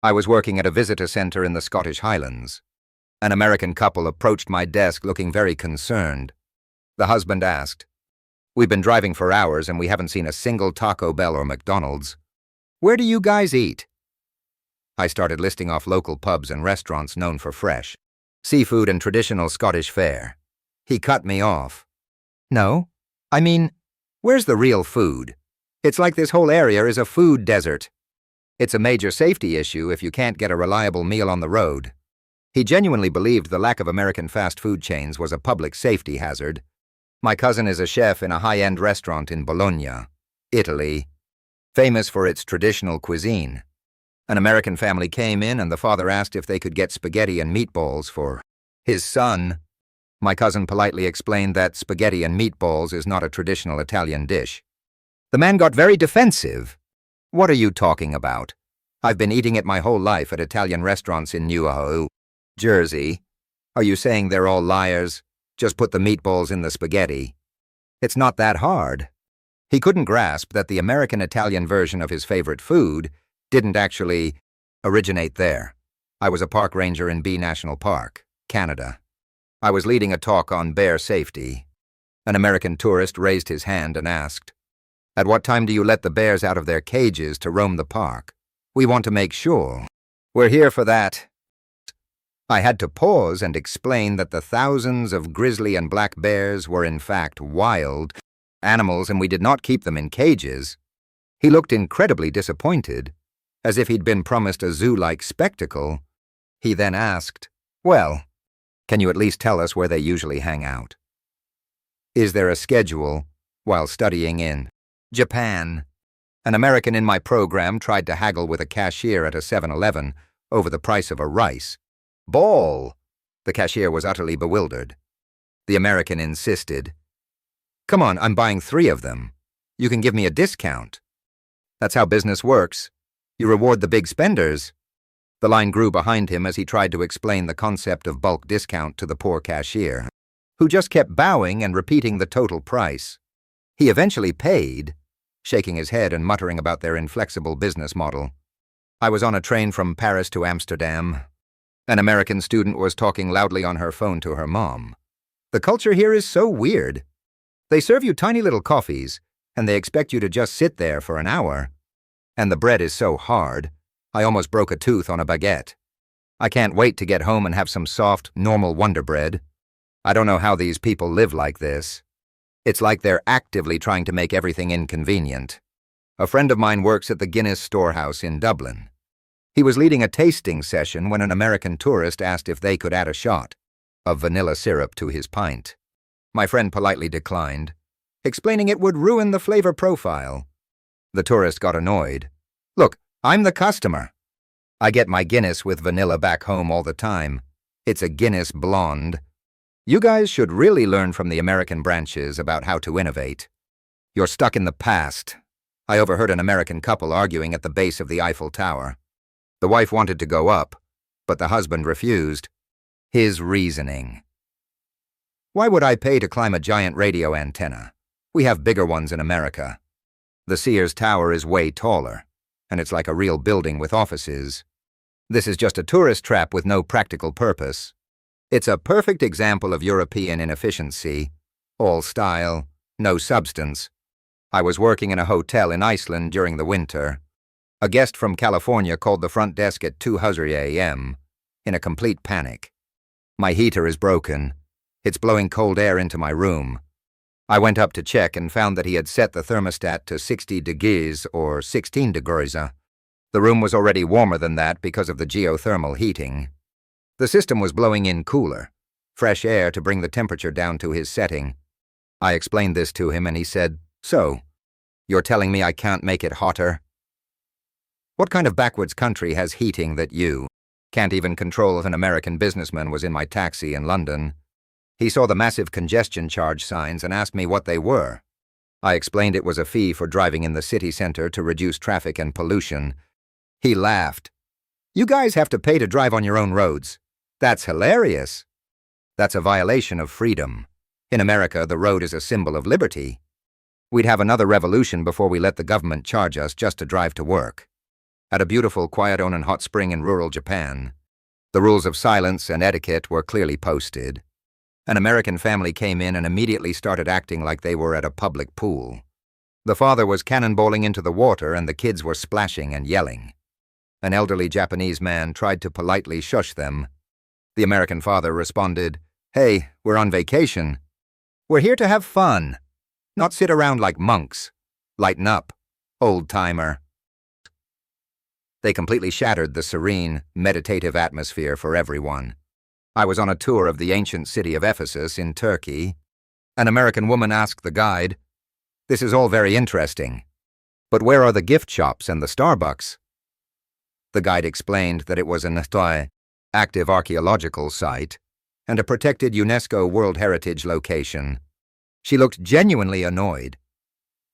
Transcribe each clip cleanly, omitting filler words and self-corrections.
I was working at a visitor center in the Scottish Highlands. An American couple approached my desk looking very concerned. The husband asked, "We've been driving for hours and we haven't seen a single Taco Bell or McDonald's. Where do you guys eat?" I started listing off local pubs and restaurants known for fresh seafood and traditional Scottish fare. He cut me off. "No, I mean, where's the real food? It's like this whole area is a food desert. It's a major safety issue if you can't get a reliable meal on the road." He genuinely believed the lack of American fast food chains was a public safety hazard. My cousin is a chef in a high-end restaurant in Bologna, Italy, famous for its traditional cuisine. An American family came in and the father asked if they could get spaghetti and meatballs for his son. My cousin politely explained that spaghetti and meatballs is not a traditional Italian dish. The man got very defensive. "What are you talking about? I've been eating it my whole life at Italian restaurants in New Jersey. Are you saying they're all liars? Just put the meatballs in the spaghetti." It's not that hard. He couldn't grasp that the American-Italian version of his favorite food didn't actually originate there. I was a park ranger in B National Park, Canada. I was leading a talk on bear safety. An American tourist raised his hand and asked, "At what time do you let the bears out of their cages to roam the park? We want to make sure." "We're here for that." I had to pause and explain that the thousands of grizzly and black bears were in fact wild animals and we did not keep them in cages. He looked incredibly disappointed, as if he'd been promised a zoo-like spectacle. He then asked, "Well, can you at least tell us where they usually hang out? Is there a schedule?" While studying in Japan, an American in my program tried to haggle with a cashier at a 7-Eleven over the price of a rice ball. The cashier was utterly bewildered. The American insisted, "Come on, I'm buying 3 of them. You can give me a discount." "That's how business works. You reward the big spenders." The line grew behind him as he tried to explain the concept of bulk discount to the poor cashier, who just kept bowing and repeating the total price. He eventually paid, shaking his head and muttering about their inflexible business model. I was on a train from Paris to Amsterdam. An American student was talking loudly on her phone to her mom. "The culture here is so weird. They serve you tiny little coffees, and they expect you to just sit there for an hour. And the bread is so hard. I almost broke a tooth on a baguette. I can't wait to get home and have some soft, normal Wonder Bread. I don't know how these people live like this. It's like they're actively trying to make everything inconvenient." A friend of mine works at the Guinness Storehouse in Dublin. He was leading a tasting session when an American tourist asked if they could add a shot of vanilla syrup to his pint. My friend politely declined, explaining it would ruin the flavor profile. The tourist got annoyed. "Look, I'm the customer. I get my Guinness with vanilla back home all the time. It's a Guinness Blonde. You guys should really learn from the American branches about how to innovate. You're stuck in the past." I overheard an American couple arguing at the base of the Eiffel Tower. The wife wanted to go up, but the husband refused. His reasoning: "Why would I pay to climb a giant radio antenna? We have bigger ones in America. The Sears Tower is way taller, and it's like a real building with offices. This is just a tourist trap with no practical purpose. It's a perfect example of European inefficiency. All style, no substance." I was working in a hotel in Iceland during the winter. A guest from California called the front desk at 2:00 a.m. in a complete panic. "My heater is broken. It's blowing cold air into my room." I went up to check and found that he had set the thermostat to 60 degrees or 16 degrees. The room was already warmer than that because of the geothermal heating. The system was blowing in cooler, fresh air to bring the temperature down to his setting. I explained this to him and he said, "So, you're telling me I can't make it hotter? What kind of backwards country has heating that you can't even control?" If an American businessman was in my taxi in London. He saw the massive congestion charge signs and asked me what they were. I explained it was a fee for driving in the city center to reduce traffic and pollution. He laughed. "You guys have to pay to drive on your own roads. That's hilarious." "That's a violation of freedom. In America, the road is a symbol of liberty. We'd have another revolution before we let the government charge us just to drive to work." at a beautiful quiet-onen hot spring in rural Japan. The rules of silence and etiquette were clearly posted. An American family came in and immediately started acting like they were at a public pool. The father was cannonballing into the water and the kids were splashing and yelling. An elderly Japanese man tried to politely shush them. The American father responded, "Hey, we're on vacation. We're here to have fun, not sit around like monks. Lighten up, old-timer." They completely shattered the serene, meditative atmosphere for everyone. I was on a tour of the ancient city of Ephesus in Turkey. An American woman asked the guide, "This is all very interesting, but where are the gift shops and the Starbucks?" The guide explained that it was an active archaeological site and a protected UNESCO World Heritage location. She looked genuinely annoyed.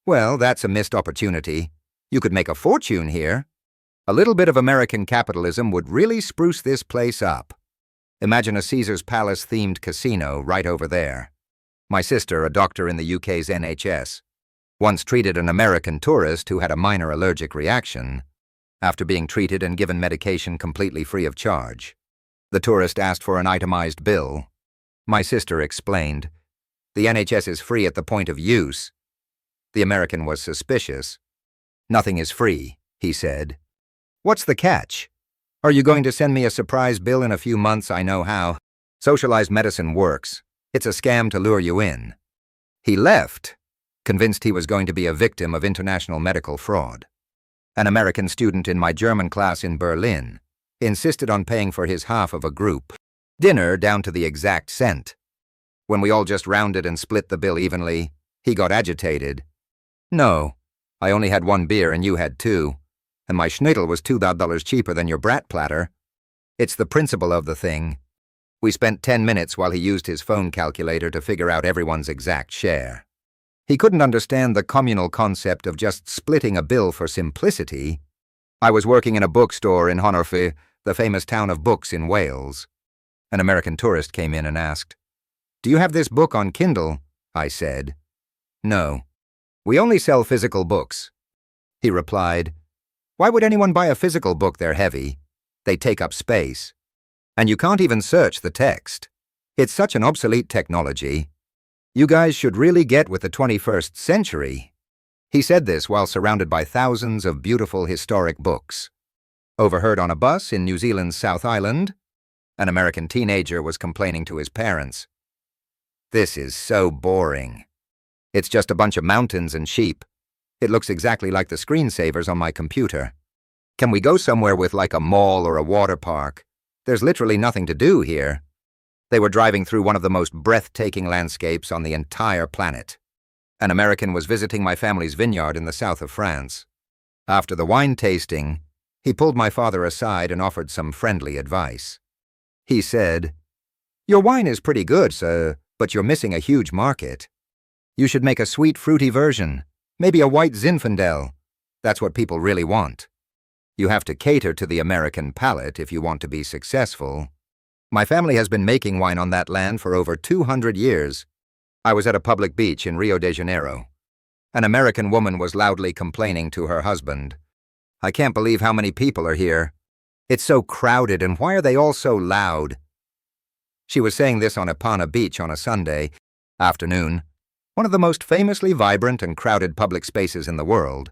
"Well, that's a missed opportunity. You could make a fortune here. A little bit of American capitalism would really spruce this place up. Imagine a Caesar's Palace-themed casino right over there." My sister, a doctor in the UK's NHS, once treated an American tourist who had a minor allergic reaction. After being treated and given medication completely free of charge, the tourist asked for an itemized bill. My sister explained, "The NHS is free at the point of use." The American was suspicious. "Nothing is free," he said. "What's the catch? Are you going to send me a surprise bill in a few months? I know how. Socialized medicine works. It's a scam to lure you in." He left, convinced he was going to be a victim of international medical fraud. An American student in my German class in Berlin insisted on paying for his half of a group dinner down to the exact cent. When we all just rounded and split the bill evenly, he got agitated. "No, I only had one beer and you had two, and my schnitzel was $2 cheaper than your brat platter." It's the principle of the thing. We spent 10 minutes while he used his phone calculator to figure out everyone's exact share. He couldn't understand the communal concept of just splitting a bill for simplicity. I was working in a bookstore in Llanfair, the famous town of books in Wales. An American tourist came in and asked, "Do you have this book on Kindle?" I said, "No. We only sell physical books." He replied, "Why would anyone buy a physical book? They're heavy. They take up space. And you can't even search the text. It's such an obsolete technology. You guys should really get with the 21st century." He said this while surrounded by thousands of beautiful historic books. Overheard on a bus in New Zealand's South Island, an American teenager was complaining to his parents, "This is so boring. It's just a bunch of mountains and sheep. It looks exactly like the screensavers on my computer. Can we go somewhere with like a mall or a water park? There's literally nothing to do here." They were driving through one of the most breathtaking landscapes on the entire planet. An American was visiting my family's vineyard in the south of France. After the wine tasting, he pulled my father aside and offered some friendly advice. He said, "Your wine is pretty good, sir, but you're missing a huge market. You should make a sweet, fruity version, maybe a white Zinfandel. That's what people really want. You have to cater to the American palate if you want to be successful. My family has been making wine on that land for over 200 years. I was at a public beach in Rio de Janeiro. An American woman was loudly complaining to her husband, "I can't believe how many people are here. It's so crowded, and why are they all so loud?" She was saying this on Ipana Beach on a Sunday afternoon, one of the most famously vibrant and crowded public spaces in the world.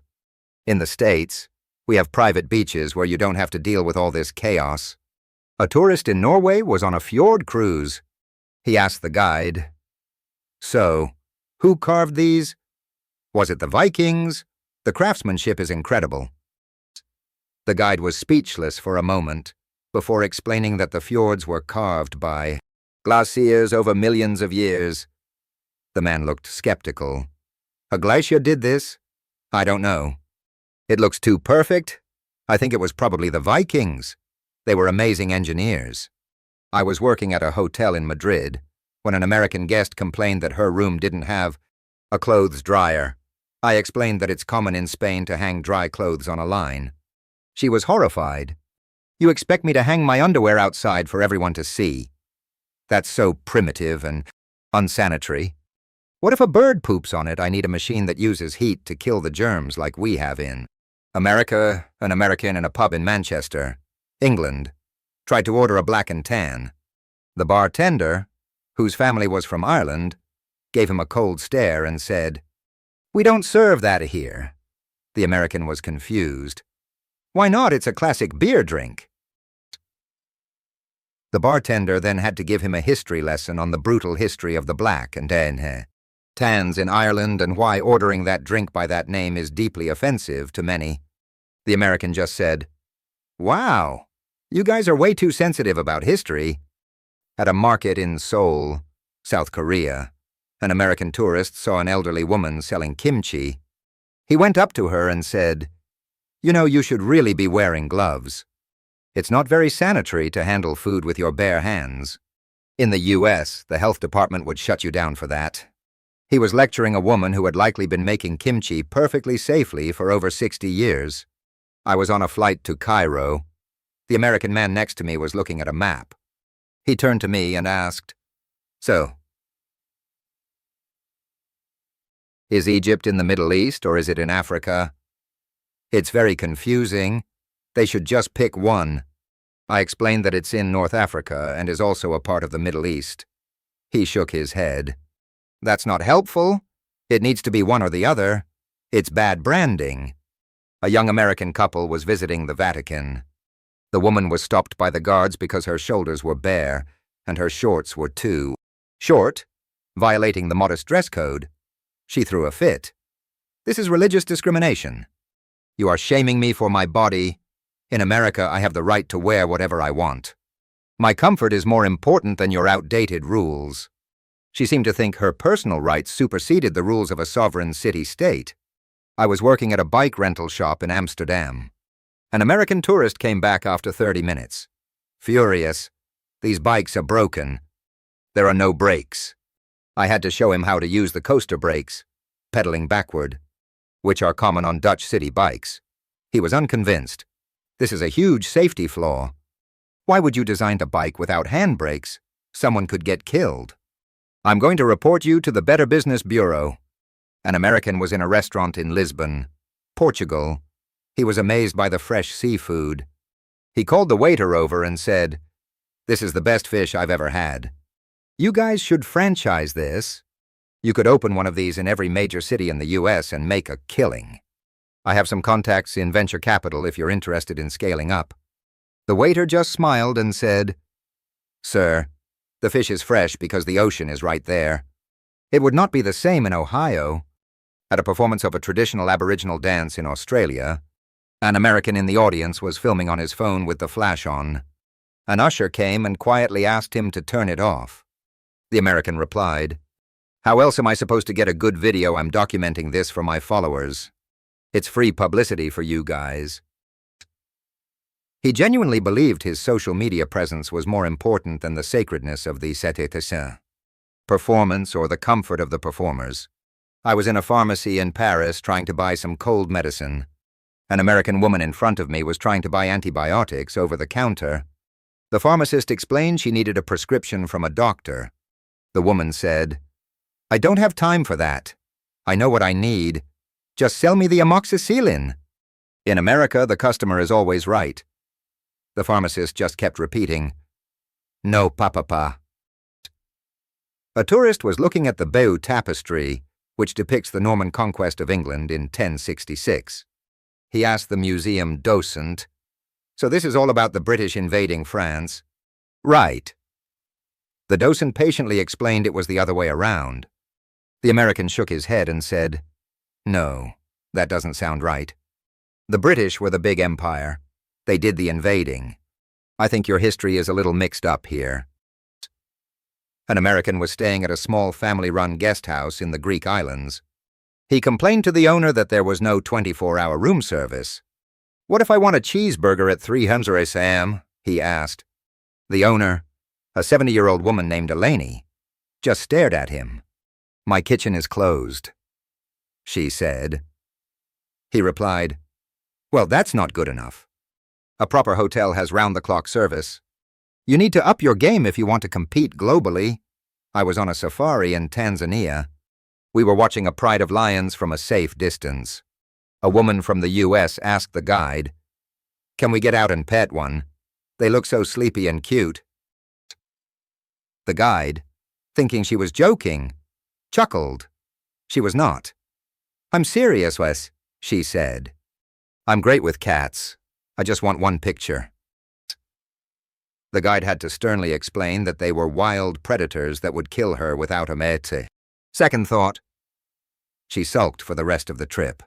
In the States, we have private beaches where you don't have to deal with all this chaos. A tourist in Norway was on a fjord cruise. He asked the guide, "So, who carved these? Was it the Vikings? The craftsmanship is incredible." The guide was speechless for a moment before explaining that the fjords were carved by glaciers over millions of years. The man looked skeptical. "A glacier did this? I don't know. It looks too perfect. I think it was probably the Vikings. They were amazing engineers." I was working at a hotel in Madrid when an American guest complained that her room didn't have a clothes dryer. I explained that it's common in Spain to hang dry clothes on a line. She was horrified. "You expect me to hang my underwear outside for everyone to see? That's so primitive and unsanitary. What if a bird poops on it? I need a machine that uses heat to kill the germs like we have in America, an American in a pub in Manchester, England, tried to order a black and tan. The bartender, whose family was from Ireland, gave him a cold stare and said, "We don't serve that here." The American was confused. "Why not? It's a classic beer drink." The bartender then had to give him a history lesson on the brutal history of the black and tans in Ireland and why ordering that drink by that name is deeply offensive to many. The American just said, "Wow, you guys are way too sensitive about history." At a market in Seoul, South Korea, an American tourist saw an elderly woman selling kimchi. He went up to her and said, "You know, you should really be wearing gloves. It's not very sanitary to handle food with your bare hands. In the US, the health department would shut you down for that." He was lecturing a woman who had likely been making kimchi perfectly safely for over 60 years. I was on a flight to Cairo. The American man next to me was looking at a map. He turned to me and asked, "So, is Egypt in the Middle East or is it in Africa?" "It's very confusing. They should just pick one." I explained that it's in North Africa and is also a part of the Middle East. He shook his head. "That's not helpful. It needs to be one or the other. It's bad branding." A young American couple was visiting the Vatican. The woman was stopped by the guards because her shoulders were bare and her shorts were too short, violating the modest dress code. She threw a fit. "This is religious discrimination. You are shaming me for my body. In America, I have the right to wear whatever I want. My comfort is more important than your outdated rules." She seemed to think her personal rights superseded the rules of a sovereign city-state. I was working at a bike rental shop in Amsterdam. An American tourist came back after 30 minutes. Furious. "These bikes are broken. There are no brakes." I had to show him how to use the coaster brakes, pedaling backward, which are common on Dutch city bikes. He was unconvinced. "This is a huge safety flaw. Why would you design a bike without handbrakes? Someone could get killed." "I'm going to report you to the Better Business Bureau." An American was in a restaurant in Lisbon, Portugal. He was amazed by the fresh seafood. He called the waiter over and said, "This is the best fish I've ever had. You guys should franchise this. You could open one of these in every major city in the US and make a killing. I have some contacts in venture capital if you're interested in scaling up." The waiter just smiled and said, "Sir, the fish is fresh because the ocean is right there. It would not be the same in Ohio." At a performance of a traditional Aboriginal dance in Australia, an American in the audience was filming on his phone with the flash on. An usher came and quietly asked him to turn it off. The American replied, "How else am I supposed to get a good video? I'm documenting this for my followers. It's free publicity for you guys." He genuinely believed his social media presence was more important than the sacredness of the performance or the comfort of the performers. I was in a pharmacy in Paris trying to buy some cold medicine. An American woman in front of me was trying to buy antibiotics over the counter. The pharmacist explained she needed a prescription from a doctor. The woman said, "I don't have time for that. I know what I need. Just sell me the amoxicillin." In America, the customer is always right. The pharmacist just kept repeating, "No, papa." A tourist was looking at the Bayeux tapestry, which depicts the Norman conquest of England in 1066. He asked the museum docent, "So this is all about the British invading France?" "Right." The docent patiently explained it was the other way around. The American shook his head and said, "No, that doesn't sound right. The British were the big empire. They did the invading. I think your history is a little mixed up here." An American was staying at a small family-run guest house in the Greek islands. He complained to the owner that there was no 24-hour room service. "What if I want a cheeseburger at 300 Sam?" he asked. The owner, a 70-year-old woman named Eleni, just stared at him. "My kitchen is closed," she said. He replied, "Well, that's not good enough. A proper hotel has round-the-clock service. You need to up your game if you want to compete globally." I was on a safari in Tanzania. We were watching a pride of lions from a safe distance. A woman from the US asked the guide, "Can we get out and pet one? They look so sleepy and cute." The guide, thinking she was joking, chuckled. She was not. "I'm serious, Wes," she said. "I'm great with cats. I just want one picture." The guide had to sternly explain that they were wild predators that would kill her without a mete. Second thought. She sulked for the rest of the trip.